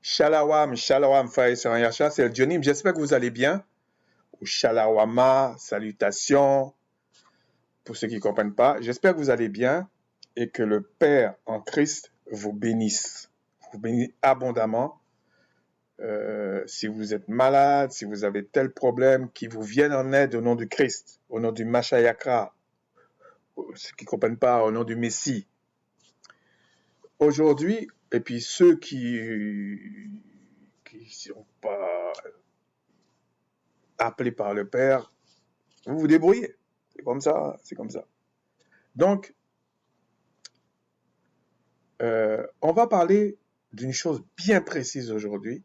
Shalawam, shalawam, frères et sœurs en Yahshua, c'est le Dionim. J'espère que vous allez bien. Ou shalawama, salutations, pour ceux qui ne comprennent pas. J'espère que vous allez bien et que le Père en Christ vous bénisse. Vous bénisse abondamment. Si vous êtes malade, si vous avez tel problème, qui vous vienne en aide au nom du Christ, au nom du Mashayakra, ceux qui ne comprennent pas, au nom du Messie. Aujourd'hui, et puis ceux qui sont pas appelés par le Père, vous vous débrouillez. C'est comme ça, c'est comme ça. Donc, on va parler d'une chose bien précise aujourd'hui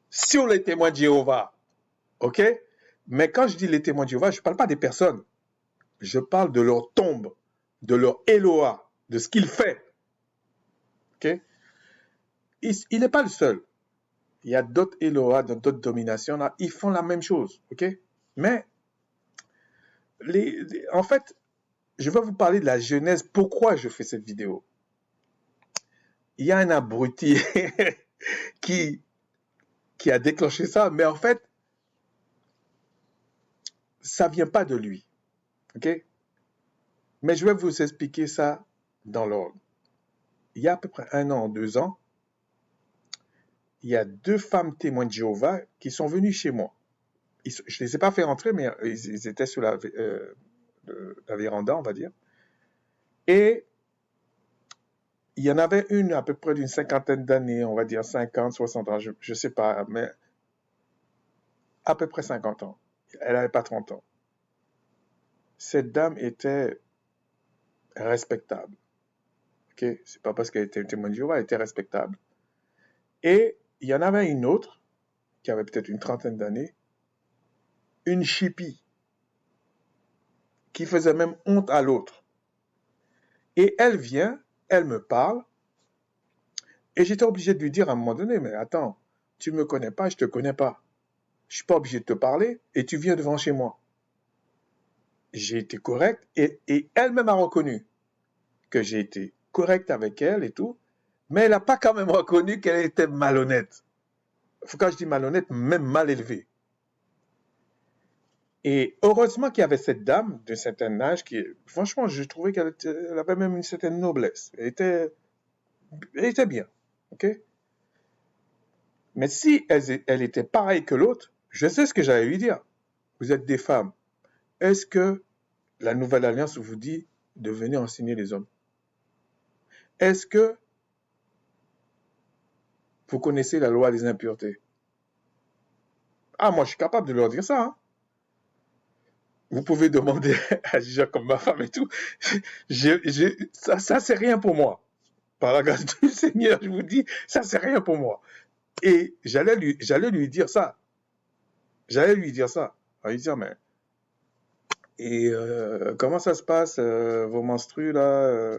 sur les témoins de Jéhovah. OK? Mais quand je dis les témoins de Jéhovah, je ne parle pas des personnes. Je parle de leur tombe, de leur Eloah, de ce qu'il fait. OK? Il n'est pas le seul. Il y a d'autres Eloah dans d'autres dominations. Là, ils font la même chose. OK? Mais, en fait, je vais vous parler de la genèse. Pourquoi je fais cette vidéo? Il y a un abruti qui a déclenché ça, mais en fait, ça vient pas de lui. OK? Mais je vais vous expliquer ça dans l'ordre. Il y a à peu près 1 an, 2 ans, il y a 2 femmes témoins de Jéhovah qui sont venues chez moi. Je ne les ai pas fait rentrer, mais ils étaient sur la véranda, on va dire. Et il y en avait une à peu près d'une 50aine d'années, on va dire 50, 60 ans, je ne sais pas, mais à peu près 50 ans. Elle n'avait pas 30 ans. Cette dame était respectable. Okay? C'est pas parce qu'elle était témoin de Jéhovah, elle était respectable. Et il y en avait une autre, qui avait peut-être une 30aine d'années, une chipie, qui faisait même honte à l'autre. Et elle vient, elle me parle, et j'étais obligé de lui dire à un moment donné, mais attends, tu me connais pas, je te connais pas. Je suis pas obligé de te parler, et tu viens devant chez moi. J'ai été correct, et elle-même a reconnu que j'ai été correct avec elle et tout, mais elle n'a pas quand même reconnu qu'elle était malhonnête. Quand je dis malhonnête, même mal élevée. Et heureusement qu'il y avait cette dame d'un certain âge qui, franchement, je trouvais qu'elle avait même une certaine noblesse. Elle était bien. OK? Mais si elle était pareille que l'autre, je sais ce que j'allais lui dire. Vous êtes des femmes. Est-ce que la Nouvelle Alliance vous dit de venir enseigner les hommes? Est-ce que vous connaissez la loi des impuretés? Ah, moi, je suis capable de leur dire ça. Hein? Vous pouvez demander à des gens comme ma femme et tout. Ça c'est rien pour moi. Par la grâce du Seigneur, je vous dis, ça c'est rien pour moi. Et j'allais lui dire ça. J'allais lui dire ça. En lui dire, mais, et comment ça se passe, vos menstrues là,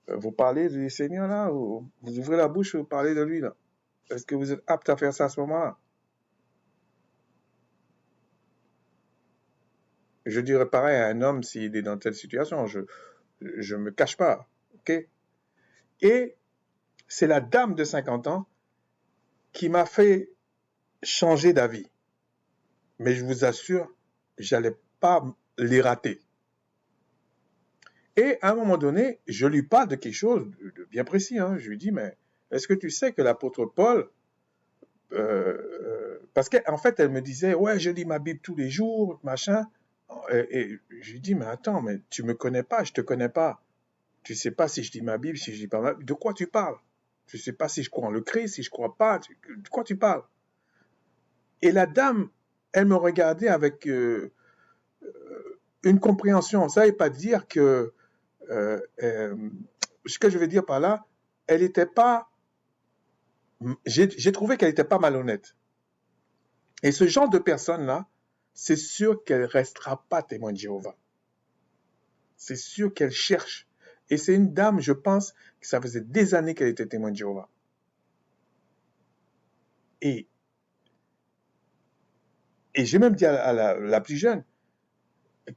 vous parlez du Seigneur là, ou vous ouvrez la bouche, vous parlez de lui là. Est-ce que vous êtes apte à faire ça à ce moment-là? Je dirais pareil à un homme s'il est dans telle situation. Je me cache pas. OK? Et c'est la dame de 50 ans qui m'a fait changer d'avis. Mais je vous assure, j'allais pas les rater. Et à un moment donné, je lui parle de quelque chose de bien précis. Hein. Je lui dis, mais est-ce que tu sais que l'apôtre Paul, parce qu'en fait, elle me disait, ouais, je lis ma Bible tous les jours, machin. Et je lui dis, mais attends, mais tu me connais pas, je te connais pas. Tu sais pas si je lis ma Bible, si je lis pas ma Bible. De quoi tu parles? Tu sais pas si je crois en le Christ, si je crois pas. De quoi tu parles? Et la dame, elle me regardait avec une compréhension. Ça ne veut pas dire que ce que je veux dire par là, elle n'était pas. J'ai trouvé qu'elle n'était pas malhonnête. Et ce genre de personne-là, c'est sûr qu'elle ne restera pas témoin de Jéhovah. C'est sûr qu'elle cherche. Et c'est une dame, je pense, que ça faisait des années qu'elle était témoin de Jéhovah. Et j'ai même dit à la plus jeune,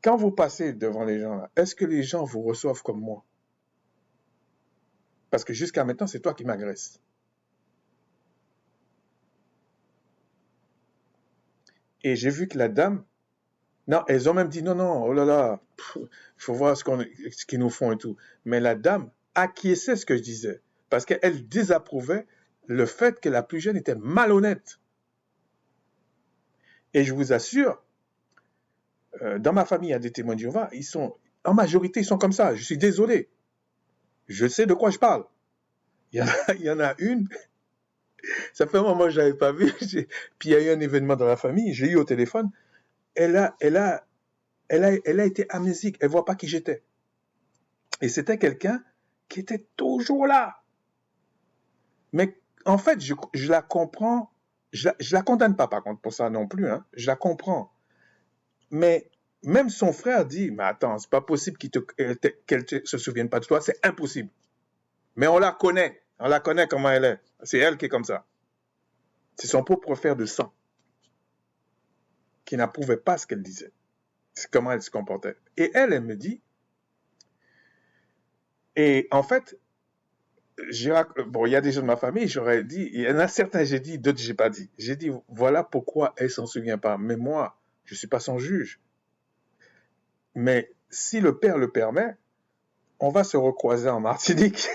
quand vous passez devant les gens là, est-ce que les gens vous reçoivent comme moi? Parce que jusqu'à maintenant, c'est toi qui m'agresses. Et j'ai vu que la dame, non, elles ont même dit non, non, oh là là, il faut voir ce qu'ils nous font et tout. Mais la dame acquiesçait ce que je disais, parce qu'elle désapprouvait le fait que la plus jeune était malhonnête. Et je vous assure, dans ma famille, il y a des témoins de Jéhovah, en majorité, ils sont comme ça. Je suis désolé. Je sais de quoi je parle. Il y en a une, ça fait un moment que je l'avais pas vue, puis il y a eu un événement dans la famille, j'ai eu au téléphone, elle a, elle a, elle a été amnésique, elle voit pas qui j'étais. Et c'était quelqu'un qui était toujours là. Mais en fait, je la comprends, je la condamne pas par contre pour ça non plus, hein, je la comprends. Mais même son frère dit, mais attends, c'est pas possible qu'elle se souvienne pas de toi, c'est impossible. Mais on la connaît comment elle est. C'est elle qui est comme ça. C'est son propre frère de sang qui n'approuvait pas ce qu'elle disait. C'est comment elle se comportait. Et elle me dit, et en fait, bon, il y a des gens de ma famille, j'aurais dit, il y en a certains, j'ai dit, d'autres, j'ai pas dit. J'ai dit, voilà pourquoi elle s'en souvient pas. Mais moi, je suis pas son juge. Mais si le père le permet, on va se recroiser en Martinique.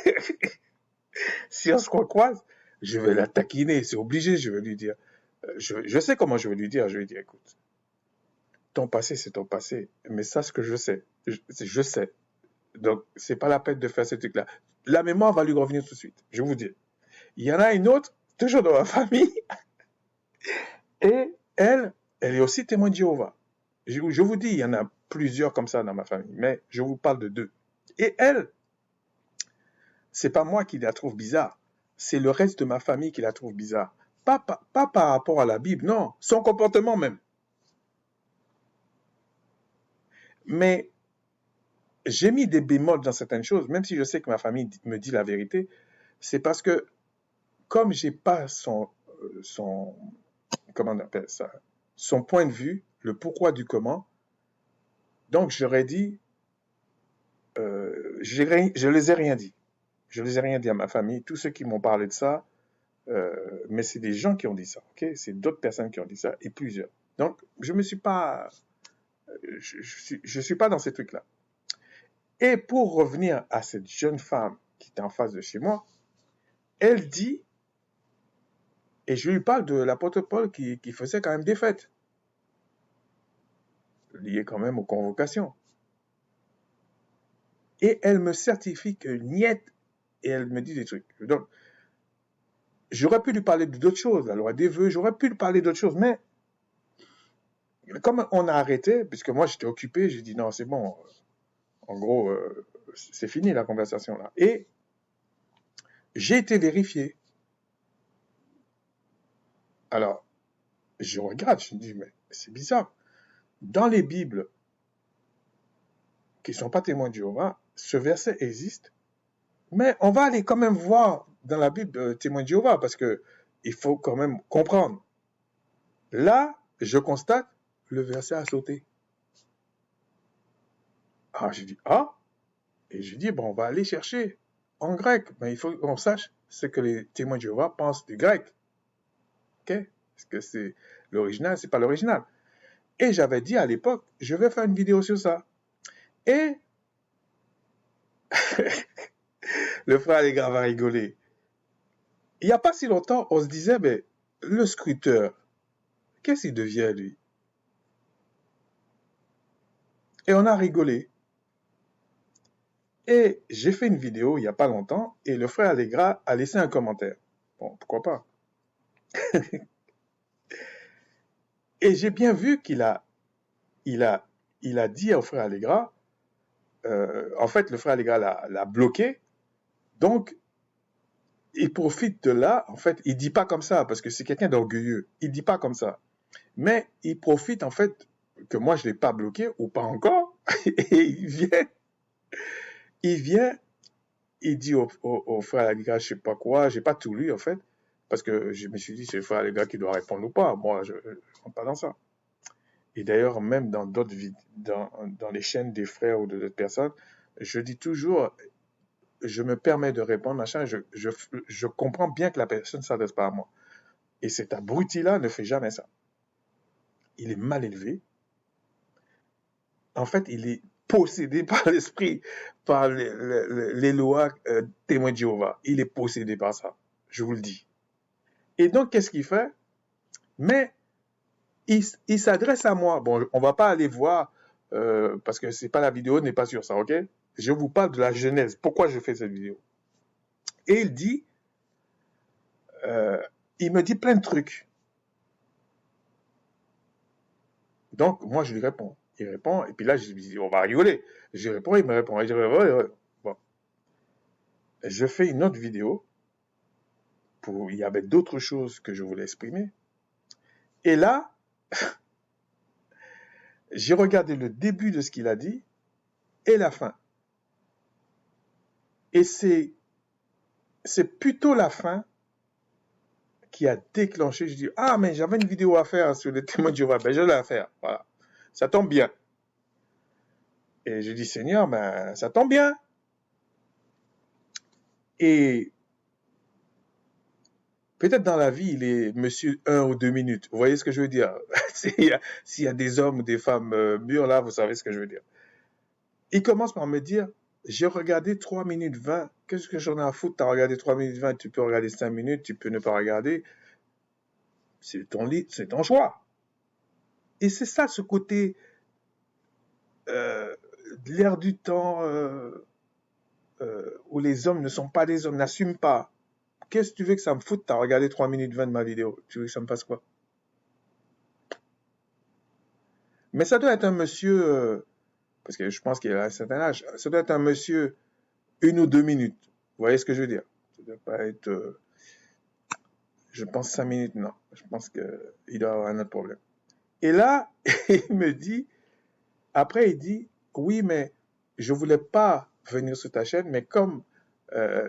Si on se recroise, je vais la taquiner, c'est obligé, je vais lui dire. Je sais comment je vais lui dire. Je vais lui dire, écoute, ton passé, c'est ton passé. Mais ça, ce que je sais, je sais. Donc, c'est pas la peine de faire ce truc-là. La mémoire va lui revenir tout de suite, je vous dis. Il y en a une autre, toujours dans ma famille, et elle est aussi témoin de Jéhovah. Je vous dis, il y en a plusieurs comme ça dans ma famille, mais je vous parle de deux. Et elle, c'est pas moi qui la trouve bizarre, c'est le reste de ma famille qui la trouve bizarre. Pas par rapport à la Bible, non, son comportement même. Mais j'ai mis des bémols dans certaines choses, même si je sais que ma famille me dit la vérité, c'est parce que comme j'ai pas comment on appelle ça, son point de vue, le pourquoi du comment, donc j'aurais dit, je les ai rien dit. Je les ai rien dit à ma famille. Tous ceux qui m'ont parlé de ça, mais c'est des gens qui ont dit ça, ok? C'est d'autres personnes qui ont dit ça, et plusieurs. Donc, je me suis pas, je suis pas dans ces trucs-là. Et pour revenir à cette jeune femme qui était en face de chez moi, elle dit, et je lui parle de l'apôtre Paul qui faisait quand même des fêtes, liées quand même aux convocations. Et elle me certifie que niet, et elle me dit des trucs. Donc, j'aurais pu lui parler d'autres choses, la loi des vœux, j'aurais pu lui parler d'autres choses, mais comme on a arrêté, puisque moi j'étais occupé, j'ai dit non, c'est bon, en gros, c'est fini la conversation là. Et j'ai été vérifié. Alors, je regarde, je me dis, mais c'est bizarre. Dans les Bibles qui ne sont pas témoins de Jéhovah, ce verset existe, mais on va aller quand même voir dans la Bible témoins de Jéhovah, parce que il faut quand même comprendre. Là, je constate, le verset a sauté. Ah, j'ai dit, ah, et je dis, bon, on va aller chercher en grec, mais il faut qu'on sache ce que les témoins de Jéhovah pensent du grec. Ok? Est-ce que c'est l'original? C'est pas l'original. Et j'avais dit à l'époque, je vais faire une vidéo sur ça. Et le frère Allégard va rigoler. Il n'y a pas si longtemps, on se disait, mais le scruteur, qu'est-ce qu'il devient, lui? Et on a rigolé. Et j'ai fait une vidéo il n'y a pas longtemps, et le frère Allégard a laissé un commentaire. Bon, pourquoi pas? Et j'ai bien vu qu'il a dit au frère Allégard, en fait, le frère Allégard l'a bloqué, donc il profite de là, en fait, il dit pas comme ça, parce que c'est quelqu'un d'orgueilleux, il dit pas comme ça, mais il profite, en fait, que moi je l'ai pas bloqué, ou pas encore, et il vient, il dit au frère Allégard, je sais pas quoi, j'ai pas tout lu, en fait, parce que je me suis dit, c'est le frère Allégard qui doit répondre ou pas, moi, je rentre pas dans ça. Et d'ailleurs, même dans d'autres dans les chaînes des frères ou de d'autres personnes, je dis toujours, je me permets de répondre, machin, je comprends bien que la personne ne s'adresse pas à moi. Et cet abruti-là ne fait jamais ça. il est mal élevé. En fait, il est possédé par l'esprit, par les lois témoins de Jéhovah. Il est possédé par ça, je vous le dis. Et donc, qu'est-ce qu'il fait? Mais il s'adresse à moi. Bon, on va pas aller voir, parce que c'est pas la vidéo n'est pas sur ça, ok? Je vous parle de la genèse. Pourquoi je fais cette vidéo? Et il dit, il me dit plein de trucs. Donc, moi, je lui réponds. Il répond, et puis là, je lui dis, on va rigoler. Je réponds, il me répond. Et je réponds, bon. Je fais une autre vidéo. Il y avait d'autres choses que je voulais exprimer. Et là, j'ai regardé le début de ce qu'il a dit et la fin. Et c'est plutôt la fin qui a déclenché. Je dis, ah, mais j'avais une vidéo à faire sur les témoins de Jéhovah. Ben, je l'ai à faire. Voilà. Ça tombe bien. Et je dis, Seigneur, ben, ça tombe bien. Et peut-être dans la vie, il est monsieur 1 ou 2 minutes. Vous voyez ce que je veux dire? S'il y a des hommes ou des femmes mûrs là, vous savez ce que je veux dire. Il commence par me dire, j'ai regardé 3 minutes 20. Qu'est-ce que j'en ai à foutre? Tu as regardé 3 minutes 20, tu peux regarder 5 minutes, tu peux ne pas regarder. C'est ton choix. Et c'est ça, ce côté l'air du temps où les hommes ne sont pas des hommes, n'assument pas. Qu'est-ce que tu veux que ça me foute? Tu as regardé 3 minutes 20 de ma vidéo. Tu veux que ça me fasse quoi? Mais ça doit être un monsieur, parce que je pense qu'il a un certain âge, ça doit être un monsieur 1 ou 2 minutes. Vous voyez ce que je veux dire? Ça ne doit pas être, je pense 5 minutes, non. Je pense qu'il doit avoir un autre problème. Et là, il me dit, après il dit, oui, mais je voulais pas venir sur ta chaîne, mais comme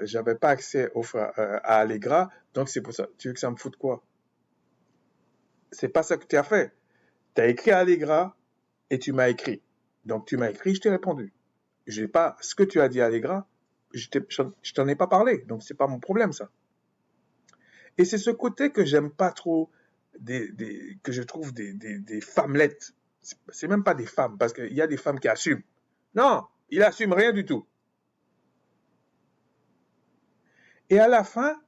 j'avais pas accès à Allegra, donc c'est pour ça. Tu veux que ça me foute quoi? C'est pas ça que tu as fait. Tu as écrit à Allegra et tu m'as écrit. Donc tu m'as écrit, je t'ai répondu. J'ai pas ce que tu as dit à Allegra, je t'en ai pas parlé, donc c'est pas mon problème ça. Et c'est ce côté que j'aime pas trop, que je trouve des femmelettes. C'est même pas des femmes, parce qu'il y a des femmes qui assument. Non, il assume rien du tout. Et à la fin,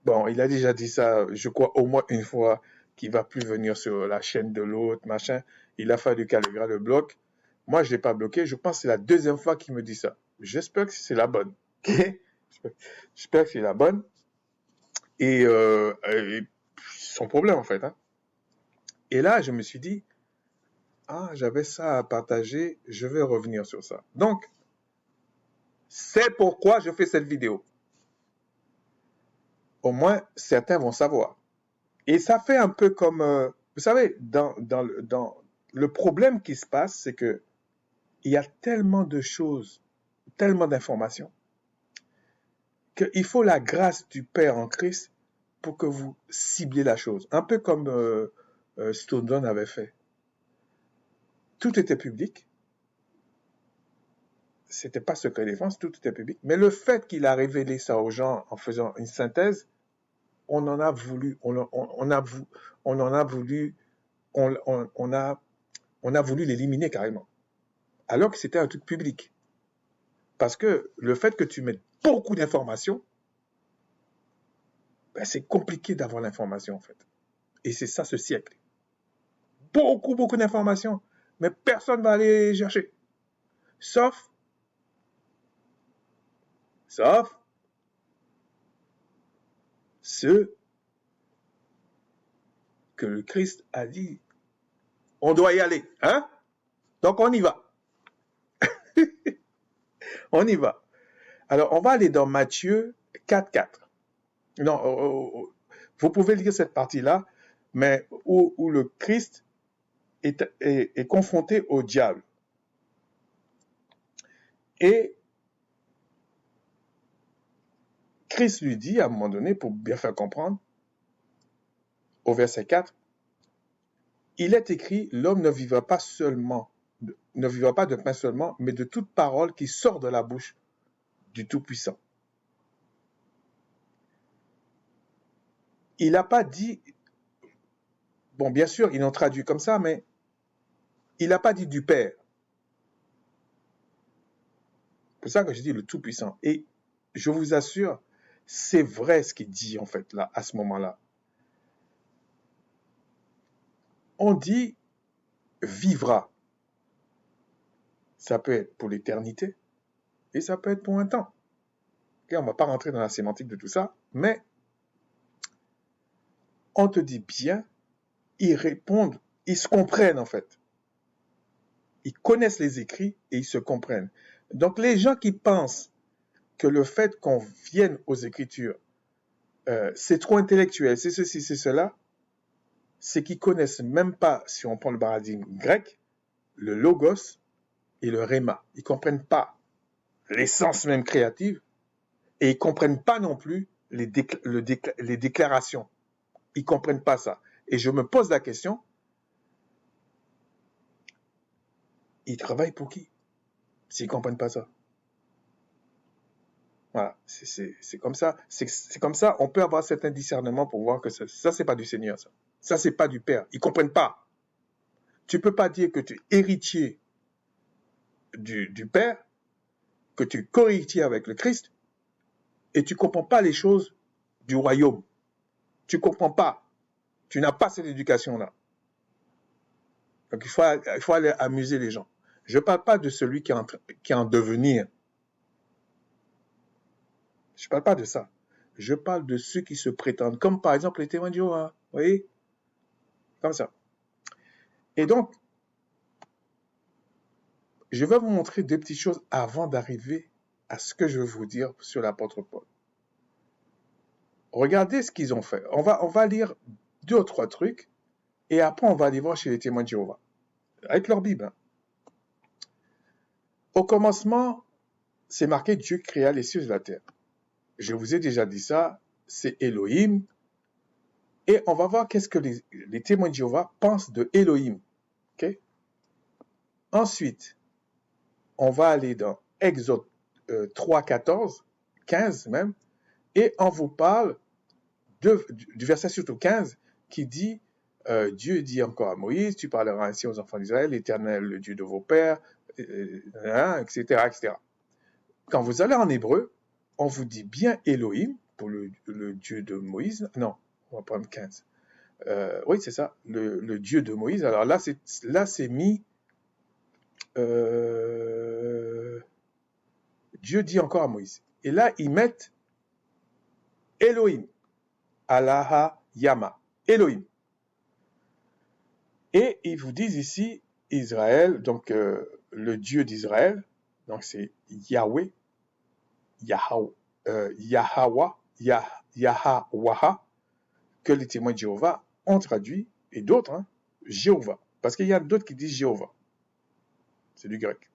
bon, il a déjà dit ça, je crois, au moins une fois, qu'il va plus venir sur la chaîne de l'autre, machin. Il a fallu qu'Allegra le bloque. Moi, je l'ai pas bloqué. Je pense que c'est la deuxième fois qu'il me dit ça. J'espère que c'est la bonne. J'espère que c'est la bonne. Et son problème, en fait. Hein. Et là, je me suis dit, ah, j'avais ça à partager, je vais revenir sur ça. Donc, c'est pourquoi je fais cette vidéo. Au moins, certains vont savoir. Et ça fait un peu comme, vous savez, dans le problème qui se passe, c'est que il y a tellement de choses, tellement d'informations, qu'il faut la grâce du Père en Christ pour que vous cibliez la chose. Un peu comme Stone avait fait. Tout était public. C'était pas secret défense, tout était public. Mais le fait qu'il a révélé ça aux gens en faisant une synthèse, on en a voulu, on a voulu l'éliminer carrément. Alors que c'était un truc public. Parce que le fait que tu mettes beaucoup d'informations, ben c'est compliqué d'avoir l'information en fait. Et c'est ça ce siècle. Beaucoup d'informations, mais personne ne va aller les chercher. Sauf ceux que le Christ a dit, on doit y aller, hein? Donc on y va. On y va. Alors on va aller dans Matthieu 4.4. Non, vous pouvez lire cette partie-là, mais où le Christ est confronté au diable. Et Christ lui dit, à un moment donné, pour bien faire comprendre, au verset 4, il est écrit, l'homme ne vivra pas de pain seulement, mais de toute parole qui sort de la bouche du Tout-Puissant. Il n'a pas dit, Bon, bien sûr, ils l'ont traduit comme ça, mais il n'a pas dit du Père. C'est pour ça que je dis le Tout-Puissant. Et je vous assure, c'est vrai ce qu'il dit, en fait, là, à ce moment-là. On dit vivra. Ça peut être pour l'éternité et ça peut être pour un temps. Okay, on ne va pas rentrer dans la sémantique de tout ça, mais on te dit bien, ils répondent, ils se comprennent en fait. Ils connaissent les écrits et ils se comprennent. Donc les gens qui pensent que le fait qu'on vienne aux Écritures, c'est trop intellectuel, c'est ceci, c'est cela, c'est qu'ils connaissent même pas, si on prend le paradigme grec, le logos et le rhéma. Ils comprennent pas l'essence même créative et ils comprennent pas non plus les déclarations. Ils comprennent pas ça. Et je me pose la question, ils travaillent pour qui s'ils comprennent pas ça? Voilà, c'est comme ça. C'est comme ça, on peut avoir certain discernement pour voir que ça c'est pas du Seigneur, ça. Ça, c'est pas du Père. Ils comprennent pas. Tu peux pas dire que tu es héritier du Père, que tu es co-héritier avec le Christ, et tu comprends pas les choses du royaume. Tu comprends pas. Tu n'as pas cette éducation-là. Donc, il faut aller amuser les gens. Je ne parle pas de celui qui est en devenir. Je ne parle pas de ça. Je parle de ceux qui se prétendent, comme par exemple les témoins de Jéhovah. Vous voyez? Comme ça. Et donc, je vais vous montrer deux petites choses avant d'arriver à ce que je veux vous dire sur l'apôtre Paul. Regardez ce qu'ils ont fait. On va lire 2 ou 3 trucs et après on va aller voir chez les témoins de Jéhovah. Avec leur Bible. Hein. Au commencement, c'est marqué Dieu créa les cieux et la terre. Je vous ai déjà dit ça, c'est Elohim. Et on va voir qu'est-ce que les témoins de Jéhovah pensent de Elohim. Okay? Ensuite, on va aller dans Exode 3, 14, 15 même, et on vous parle du verset surtout 15 qui dit Dieu dit encore à Moïse, tu parleras ainsi aux enfants d'Israël, l'Éternel, le Dieu de vos pères, etc., etc. Quand vous allez en hébreu, on vous dit bien Elohim, pour le Dieu de Moïse. Non, on va prendre 15. Oui, c'est ça, le Dieu de Moïse. Alors là, c'est mis... Dieu dit encore à Moïse. Et là, ils mettent Elohim. Allaha Yama. Elohim. Et ils vous disent ici, Israël, donc le Dieu d'Israël, donc c'est Yahweh, Yahawah, que les témoins de Jéhovah ont traduit, et d'autres, hein, Jéhovah. Parce qu'il y a d'autres qui disent Jéhovah. C'est du grec.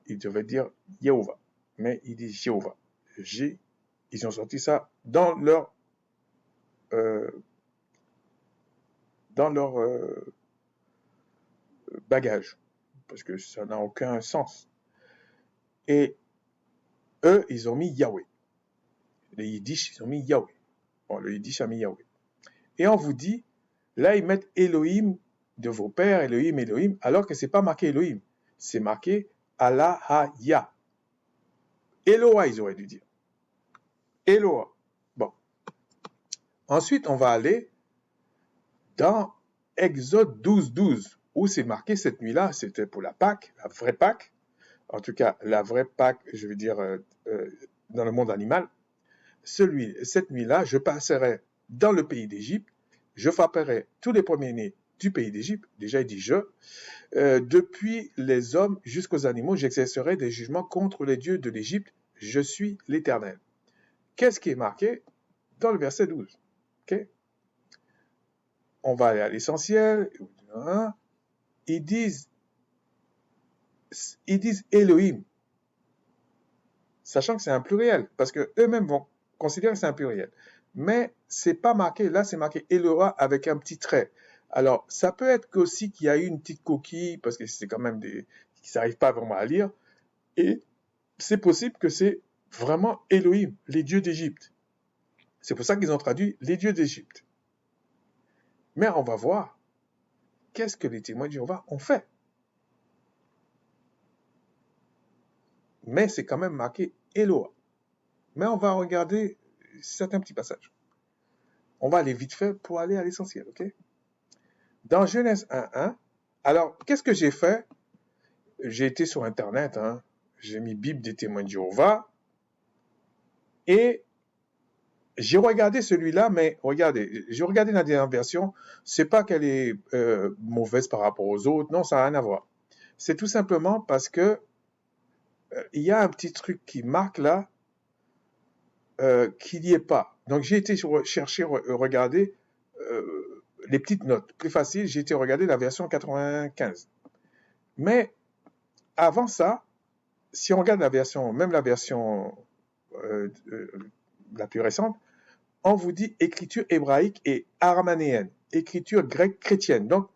Ils devaient dire Jéhovah, mais ils disent Jéhovah. Ils ont sorti ça dans leur bagage, parce que ça n'a aucun sens. Et eux, ils ont mis Yahweh. Les Yiddish, ils ont mis Yahweh. Bon, le Yiddish a mis Yahweh. Et on vous dit, là, ils mettent Elohim de vos pères, Elohim, Elohim, alors que c'est pas marqué Elohim. C'est marqué Allahaya. Eloah, ils auraient dû dire. Eloah. Bon. Ensuite, on va aller dans Exode 12, 12, où c'est marqué cette nuit-là, c'était pour la Pâque, la vraie Pâque. En tout cas, la vraie Pâque, je veux dire, dans le monde animal. Cette nuit-là, je passerai dans le pays d'Égypte, je frapperai tous les premiers-nés du pays d'Égypte, déjà il dit je, depuis les hommes jusqu'aux animaux, j'exercerai des jugements contre les dieux de l'Égypte, je suis l'Éternel. Qu'est-ce qui est marqué dans le verset 12? Okay? On va aller à l'essentiel. Ils disent Elohim, sachant que c'est un pluriel, parce que eux-mêmes vont considérer que c'est un pluriel. Mais c'est pas marqué, là c'est marqué Eloah avec un petit trait. Alors, ça peut être aussi qu'il y a eu une petite coquille, parce que c'est quand même qui n'arrivent pas vraiment à lire, et c'est possible que c'est vraiment Elohim, les dieux d'Égypte. C'est pour ça qu'ils ont traduit les dieux d'Égypte. Mais on va voir qu'est-ce que les témoins de Jéhovah ont fait. Mais c'est quand même marqué Eloa. Mais on va regarder certains petits passages. On va aller vite fait pour aller à l'essentiel, ok? Dans Genèse 1.1, alors, qu'est-ce que j'ai fait? J'ai été sur Internet, hein, j'ai mis Bible des témoins de Jéhovah, et j'ai regardé celui-là, mais regardez, j'ai regardé la dernière version, c'est pas qu'elle est mauvaise par rapport aux autres, non, ça n'a rien à voir. C'est tout simplement parce que il y a un petit truc qui marque là, qu'il n'y est pas. Donc j'ai été chercher, regarder les petites notes. Plus facile, j'ai été regarder la version 95. Mais avant ça, si on regarde la version, même la version la plus récente, on vous dit écriture hébraïque et aramanéenne, écriture grecque chrétienne. Donc,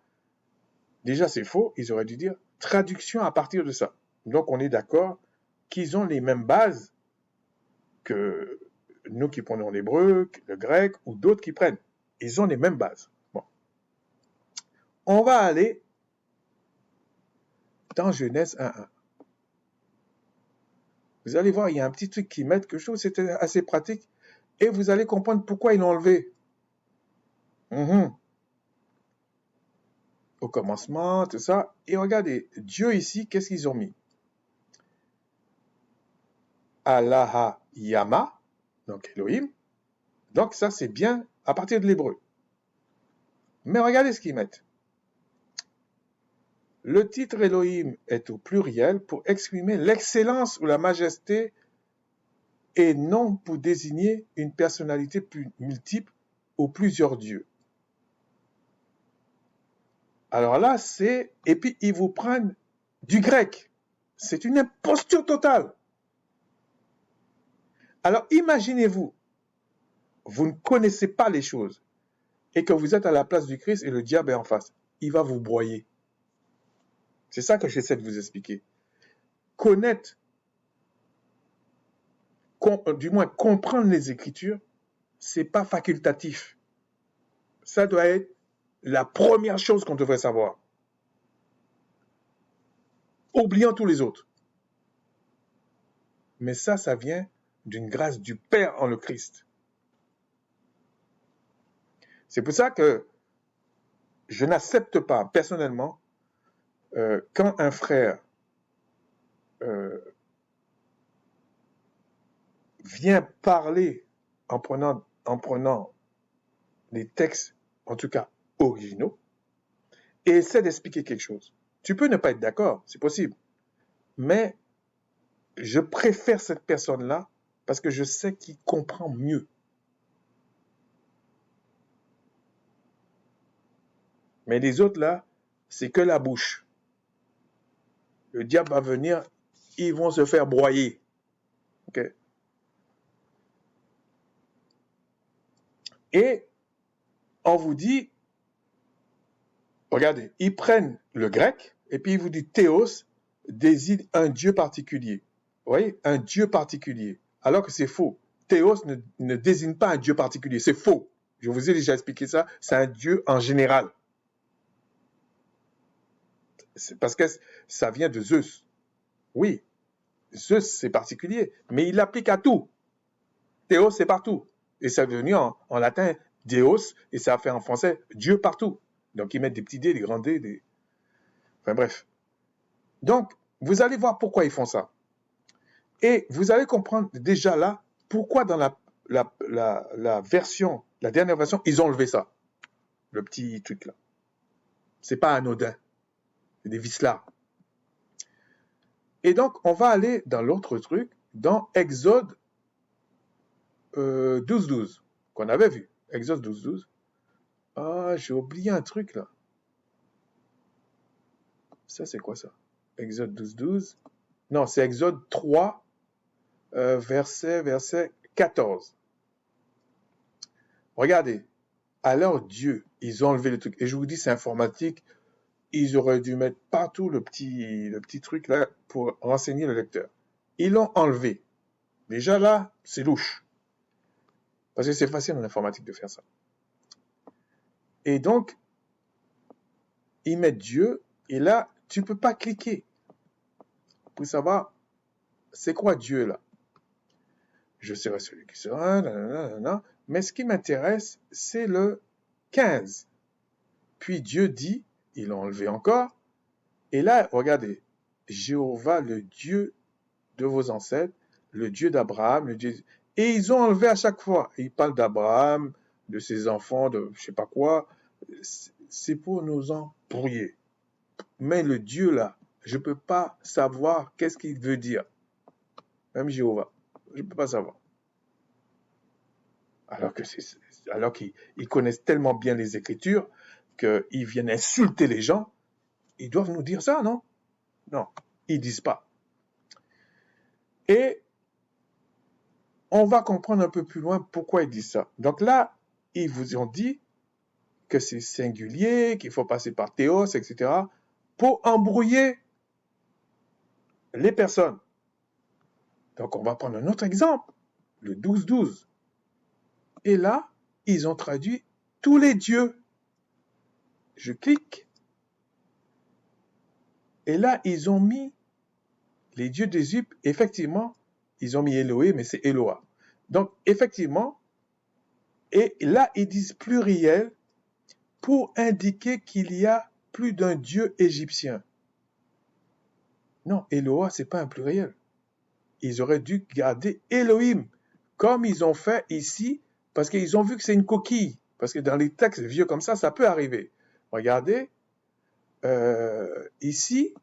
déjà c'est faux, ils auraient dû dire traduction à partir de ça. Donc on est d'accord qu'ils ont les mêmes bases que nous qui prenons l'hébreu, le grec ou d'autres qui prennent. Ils ont les mêmes bases. Bon. On va aller dans Genèse 1.1. Vous allez voir, il y a un petit truc qui met quelque chose, c'était assez pratique, et vous allez comprendre pourquoi ils l'ont enlevé. Au commencement, tout ça. Et regardez, Dieu ici, qu'est-ce qu'ils ont mis? Allaha Yama, donc Elohim. Donc ça, c'est bien à partir de l'hébreu. Mais regardez ce qu'ils mettent. Le titre Elohim est au pluriel pour exprimer l'excellence ou la majesté et non pour désigner une personnalité plus multiple ou plusieurs dieux. Alors là, c'est... Et puis, ils vous prennent du grec. C'est une imposture totale. Alors, imaginez-vous, vous ne connaissez pas les choses et que vous êtes à la place du Christ et le diable est en face. Il va vous broyer. C'est ça que j'essaie de vous expliquer. Connaître, du moins comprendre les Écritures, c'est pas facultatif. Ça doit être la première chose qu'on devrait savoir. Oubliant tous les autres. Mais ça vient d'une grâce du Père en le Christ. C'est pour ça que je n'accepte pas, personnellement, quand un frère vient parler en prenant les textes, en tout cas originaux, et essaie d'expliquer quelque chose. Tu peux ne pas être d'accord, c'est possible. Mais je préfère cette personne-là parce que je sais qu'il comprend mieux. Mais les autres là, c'est que la bouche. Le diable va venir, ils vont se faire broyer. Okay? Et on vous dit, regardez, ils prennent le grec et puis ils vous disent théos désigne un dieu particulier. Vous voyez, un dieu particulier. Alors que c'est faux. Théos ne désigne pas un dieu particulier. C'est faux. Je vous ai déjà expliqué ça. C'est un dieu en général. C'est parce que ça vient de Zeus. Oui, Zeus, c'est particulier, mais il l'applique à tout. Théos, c'est partout. Et ça est devenu en latin Deus, et ça a fait en français Dieu partout. Donc ils mettent des petits dés, des grands dés, des... Enfin bref. Donc, vous allez voir pourquoi ils font ça. Et vous allez comprendre déjà là pourquoi dans la version, la dernière version, ils ont enlevé ça. Le petit truc là. C'est pas anodin. C'est des vislards. Et donc, on va aller dans l'autre truc, dans Exode 12.12, qu'on avait vu. Exode 12.12. Ah, j'ai oublié un truc là. Ça, c'est quoi ça? Exode 12.12. Non, c'est Exode 3, verset 14. Regardez. Alors Dieu, ils ont enlevé le truc. Et je vous dis, c'est informatique. Ils auraient dû mettre partout le petit truc là pour renseigner le lecteur. Ils l'ont enlevé. Déjà là, c'est louche. Parce que c'est facile en informatique de faire ça. Et donc, ils mettent Dieu, et là, tu ne peux pas cliquer pour savoir c'est quoi Dieu là. Je serai celui qui sera, nanana. Mais ce qui m'intéresse, c'est le 15. Puis Dieu dit, ils l'ont enlevé encore, et là, regardez, Jéhovah, le Dieu de vos ancêtres, le Dieu d'Abraham, le Dieu... Et ils ont enlevé à chaque fois. Ils parlent d'Abraham, de ses enfants, de je sais pas quoi. C'est pour nous embrouiller. Mais le Dieu là, je ne peux pas savoir qu'est-ce qu'il veut dire. Même Jéhovah, je ne peux pas savoir. Alors qu'ils connaissent tellement bien les Écritures qu'ils viennent insulter les gens. Ils doivent nous dire ça, non? Non, ils ne disent pas. Et on va comprendre un peu plus loin pourquoi ils disent ça. Donc là, ils vous ont dit que c'est singulier, qu'il faut passer par théos, etc., pour embrouiller les personnes. Donc on va prendre un autre exemple, le 12-12. Et là, ils ont traduit tous les dieux. Je clique. Et là, ils ont mis les dieux d'Égypte. Effectivement, ils ont mis Elohé, mais c'est Eloah. Donc, effectivement, et là, ils disent pluriel pour indiquer qu'il y a plus d'un dieu égyptien. Non, Eloah, c'est pas un pluriel. Ils auraient dû garder Elohim, comme ils ont fait ici, parce qu'ils ont vu que c'est une coquille. Parce que dans les textes vieux comme ça peut arriver. Regardez, ici,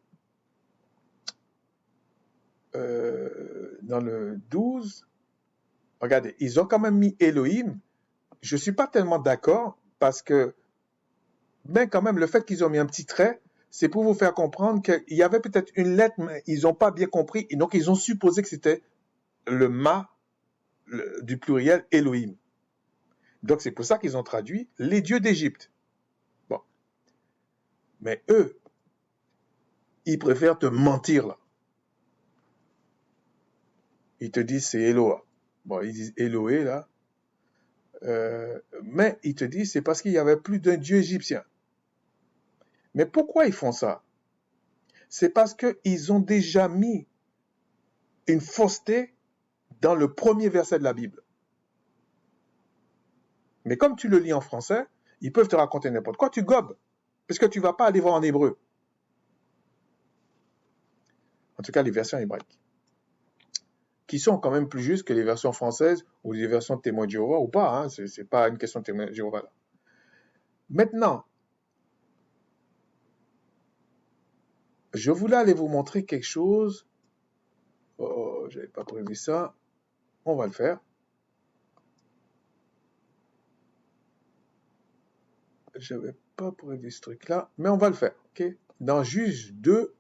dans le 12, regardez, ils ont quand même mis Elohim. Je ne suis pas tellement d'accord, parce que, mais quand même, le fait qu'ils ont mis un petit trait, c'est pour vous faire comprendre qu'il y avait peut-être une lettre, mais ils n'ont pas bien compris, et donc ils ont supposé que c'était le ma du pluriel Elohim. Donc c'est pour ça qu'ils ont traduit les dieux d'Égypte. Bon. Mais eux, ils préfèrent te mentir là. Ils te disent c'est Eloah. Bon, ils disent Elohé là. Mais ils te disent c'est parce qu'il n'y avait plus d'un dieu égyptien. Mais pourquoi ils font ça? C'est parce qu'ils ont déjà mis une fausseté dans le premier verset de la Bible. Mais comme tu le lis en français, ils peuvent te raconter n'importe quoi, tu gobes, parce que tu ne vas pas aller voir en hébreu. En tout cas, les versions hébraïques, qui sont quand même plus justes que les versions françaises ou les versions de témoins de Jéhovah ou pas. Hein, c'est pas une question de témoins de Jéhovah là. Maintenant, je voulais aller vous montrer quelque chose. Oh, j'avais pas prévu ça. On va le faire. J'avais pas prévu ce truc-là, mais on va le faire. Ok. Dans Juge 2,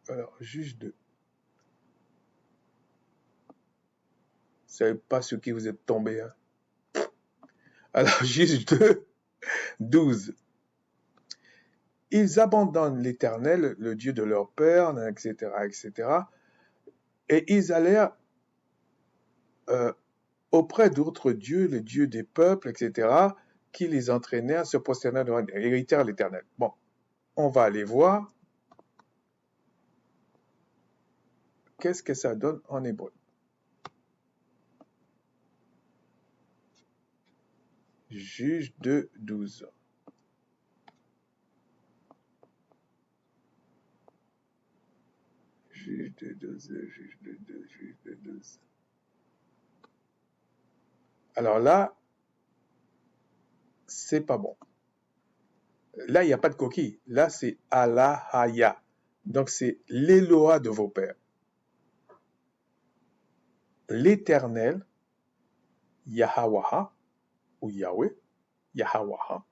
alors, Juge 2. C'est pas sur qui vous êtes tombé. Hein. Alors, Juge 2, 12. Ils abandonnent l'Éternel, le Dieu de leur père, etc., etc. Et ils allèrent auprès d'autres dieux, les dieux des peuples, etc., qui les entraînèrent à se prosterner devant héritèrent l'Éternel. Bon, on va aller voir qu'est-ce que ça donne en hébreu. Juge 2, 12. Juge 2, 12, Juge 2, 12, Juge 2, 12. Alors là, c'est pas bon. Là, il n'y a pas de coquille. Là, c'est Allahaya. Donc, c'est l'Éloah de vos pères. L'Éternel, Yahwaha, ou Yahweh, Yahwaha.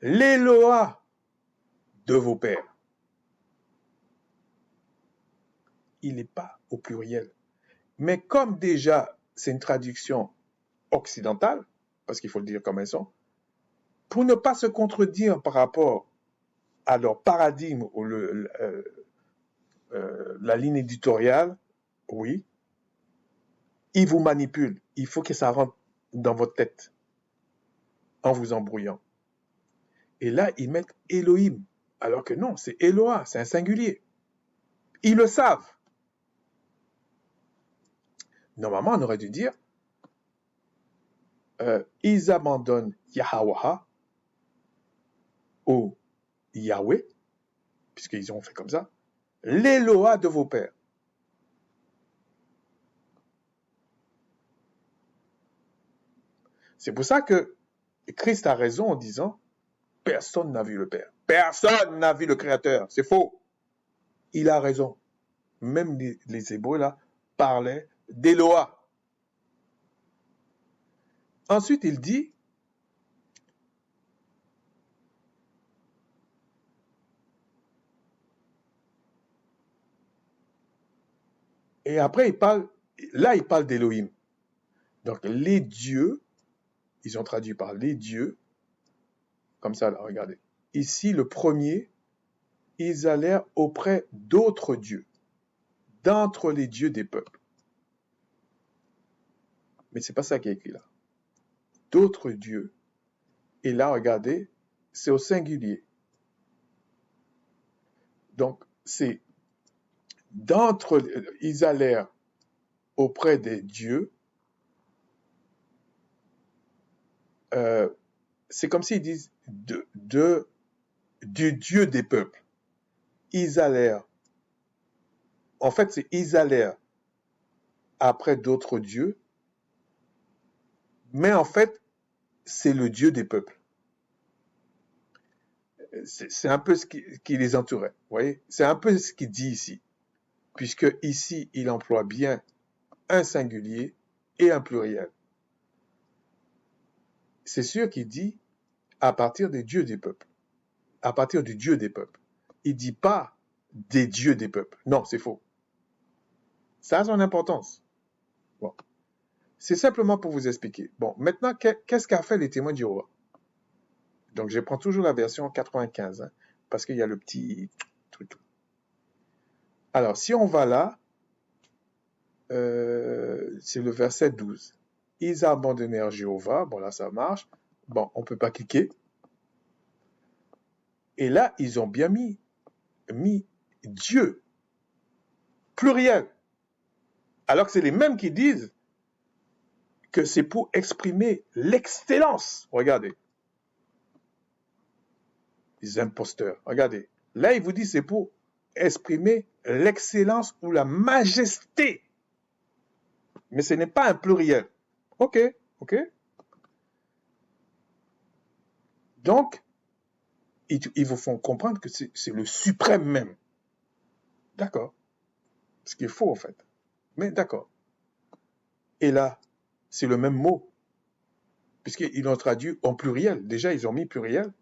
L'Éloah de vos pères. Il n'est pas au pluriel. Mais comme déjà, c'est une traduction occidentale, parce qu'il faut le dire comme elles sont, pour ne pas se contredire par rapport à leur paradigme ou la ligne éditoriale, oui. Ils vous manipulent. Il faut que ça rentre dans votre tête en vous embrouillant. Et là, ils mettent Elohim. Alors que non, c'est Eloah, c'est un singulier. Ils le savent. Normalement, on aurait dû dire, ils abandonnent Yahweh ou Yahweh, puisqu'ils ont fait comme ça, l'Eloah de vos pères. C'est pour ça que Christ a raison en disant, personne n'a vu le Père. Personne n'a vu le Créateur. C'est faux. Il a raison. Même les Hébreux, là, parlaient d'Eloah. Ensuite, il dit, et après, il parle d'Elohim. Donc, les dieux, ils ont traduit par les dieux, comme ça, là, regardez. Ici, le premier, ils allèrent auprès d'autres dieux, d'entre les dieux des peuples. Mais c'est pas ça qui est écrit là. D'autres dieux. Et là, regardez, c'est au singulier. Donc, c'est ils allèrent auprès des dieux. C'est comme s'ils disent du Dieu des peuples. Ils allèrent. En fait, c'est ils allèrent après d'autres dieux. Mais en fait, c'est le Dieu des peuples. C'est un peu ce qui les entourait. Vous voyez? C'est un peu ce qu'il dit ici. Puisque ici, il emploie bien un singulier et un pluriel. C'est sûr qu'il dit à partir des dieux des peuples. À partir du Dieu des peuples. Il ne dit pas des dieux des peuples. Non, c'est faux. Ça a son importance. Bon. C'est simplement pour vous expliquer. Bon, maintenant, qu'est-ce qu'a fait les témoins de Jéhovah? Donc, je prends toujours la version 95, hein, parce qu'il y a le petit truc. Alors, si on va là, c'est le verset 12. Ils abandonnèrent Jéhovah. Bon, là, ça marche. Bon, on ne peut pas cliquer. Et là, ils ont bien mis Dieu, pluriel. Alors que c'est les mêmes qui disent que c'est pour exprimer l'excellence. Regardez. Les imposteurs. Regardez. Là, il vous dit c'est pour exprimer l'excellence ou la majesté. Mais ce n'est pas un pluriel. Ok. Donc, ils vous font comprendre que c'est le suprême même. D'accord. Ce qui est faux, en fait. Mais d'accord. Et là, c'est le même mot. Puisqu'ils l'ont traduit en pluriel. Déjà, ils ont mis pluriel.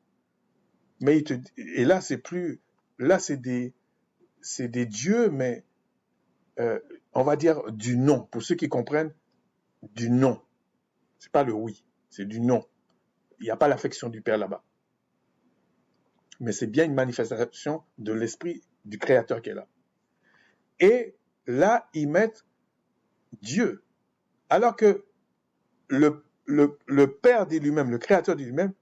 Mais et là, c'est plus... Là, c'est des dieux, mais on va dire du nom. Pour ceux qui comprennent, du nom. C'est pas le oui, c'est du nom. Il n'y a pas l'affection du Père là-bas. Mais c'est bien une manifestation de l'esprit du Créateur qui est là. Et là, ils mettent Dieu. Alors que le Père dit lui-même, le Créateur dit lui-même,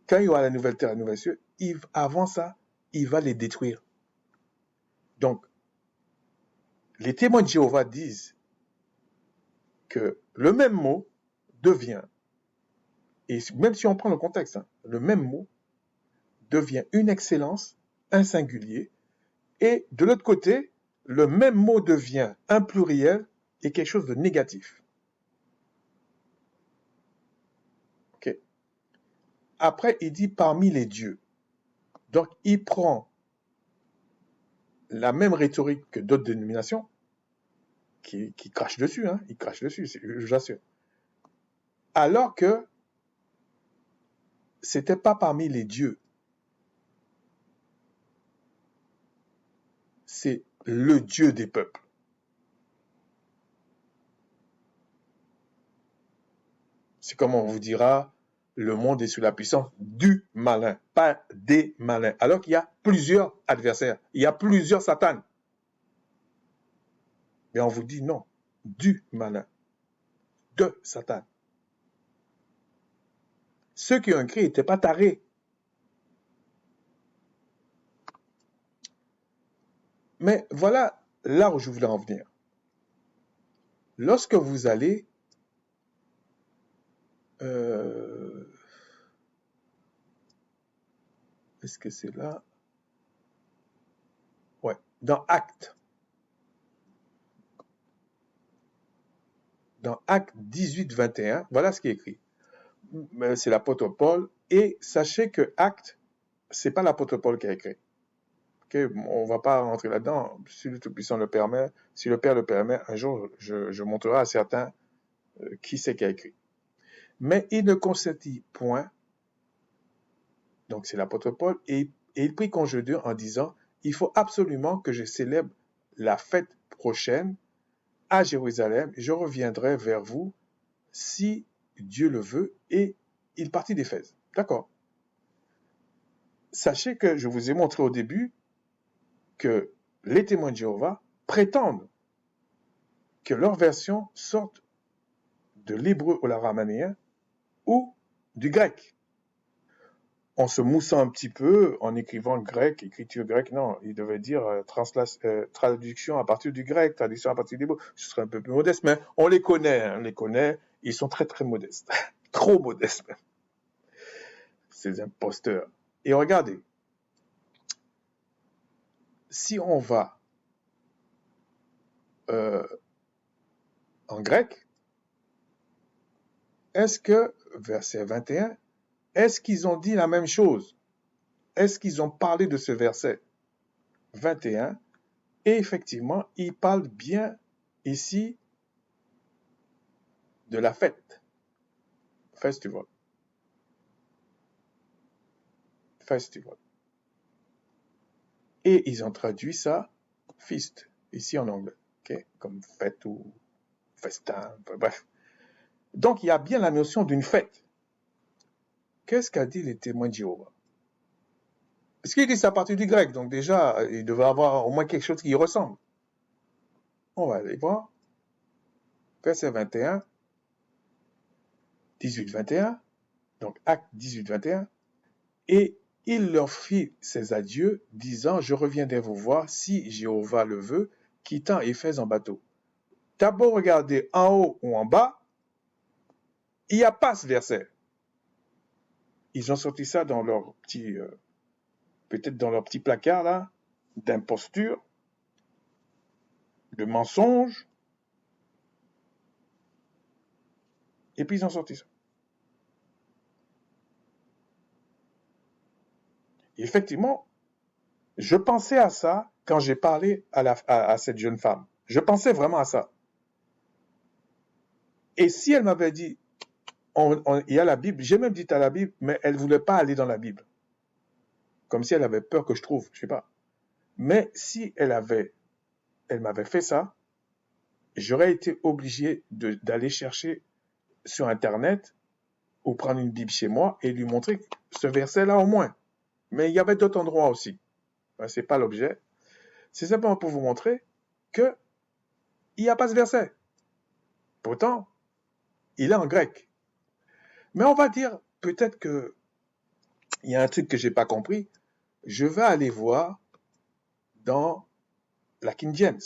quand il y aura la nouvelle terre, la nouvelle cieux, avant ça, il va les détruire. Donc, les témoins de Jéhovah disent que le même mot devient, et même si on prend le contexte, hein, le même mot devient une excellence, un singulier, et de l'autre côté, le même mot devient un pluriel et quelque chose de négatif. Ok. Après, il dit parmi les dieux. Donc, il prend la même rhétorique que d'autres dénominations qui crachent dessus, hein, ils crachent dessus, je l'assure. Alors que c'était pas parmi les dieux. C'est le Dieu des peuples. C'est comme on vous dira le monde est sous la puissance du malin, pas des malins. Alors qu'il y a plusieurs adversaires, il y a plusieurs satanes. Mais on vous dit non, du malin, de Satan. Ceux qui ont écrit n'étaient pas tarés. Mais voilà là où je voulais en venir. Lorsque vous allez est-ce que c'est là? Ouais, dans Actes. Dans Actes 18, 21, voilà ce qui est écrit. C'est l'apôtre Paul. Et sachez que Actes, c'est pas l'apôtre Paul qui a écrit. Okay? On va pas rentrer là-dedans. Si le Tout-Puissant le permet, si le Père le permet, un jour, je montrerai à certains qui c'est qui a écrit. Mais il ne consentit point, donc c'est l'apôtre Paul, et il prit congé d'eux en disant, il faut absolument que je célèbre la fête prochaine à Jérusalem, je reviendrai vers vous si Dieu le veut, et il partit d'Éphèse. D'accord. Sachez que je vous ai montré au début que les témoins de Jéhovah prétendent que leur version sorte de l'hébreu ou l'araméen ou du grec. En se moussant un petit peu, en écrivant grec, écriture grecque, non, il devait dire traduction à partir du grec, traduction à partir du hébreu. Ce serait un peu plus modeste, mais on les connaît, ils sont très très modestes, trop modestes même, ces imposteurs. Et regardez, si on va en grec, est-ce que, verset 21, est-ce qu'ils ont dit la même chose? Est-ce qu'ils ont parlé de ce verset 21? Et effectivement, ils parlent bien ici de la fête. Festival. Et ils ont traduit ça feast, ici en anglais, okay? Comme fête ou festin, bref. Donc, il y a bien la notion d'une fête. Qu'est-ce qu'a dit les témoins de Jéhovah? Parce qu'ils disent à partir du grec, donc déjà, il devait avoir au moins quelque chose qui y ressemble. On va aller voir. Verset 21, 18-21, donc acte 18-21. Et il leur fit ses adieux, disant, je reviendrai vous voir si Jéhovah le veut, quittant Éphèse en bateau. T'as beau regarder en haut ou en bas, il n'y a pas ce verset. Ils ont sorti ça dans leur petit, peut-être dans leur petit placard là, d'imposture, de mensonge. Et puis ils ont sorti ça. Et effectivement, je pensais à ça quand j'ai parlé à cette jeune femme. Je pensais vraiment à ça. Et si elle m'avait dit, il y a la Bible, j'ai même dit à la Bible, mais elle ne voulait pas aller dans la Bible. Comme si elle avait peur que je trouve, je sais pas. Mais si elle m'avait fait ça, j'aurais été obligé d'aller chercher sur Internet ou prendre une Bible chez moi et lui montrer ce verset-là au moins. Mais il y avait d'autres endroits aussi. C'est pas l'objet. C'est simplement pour vous montrer que il n'y a pas ce verset. Pourtant, il est en grec. Mais on va dire, peut-être que il y a un truc que j'ai pas compris. Je vais aller voir dans la King James,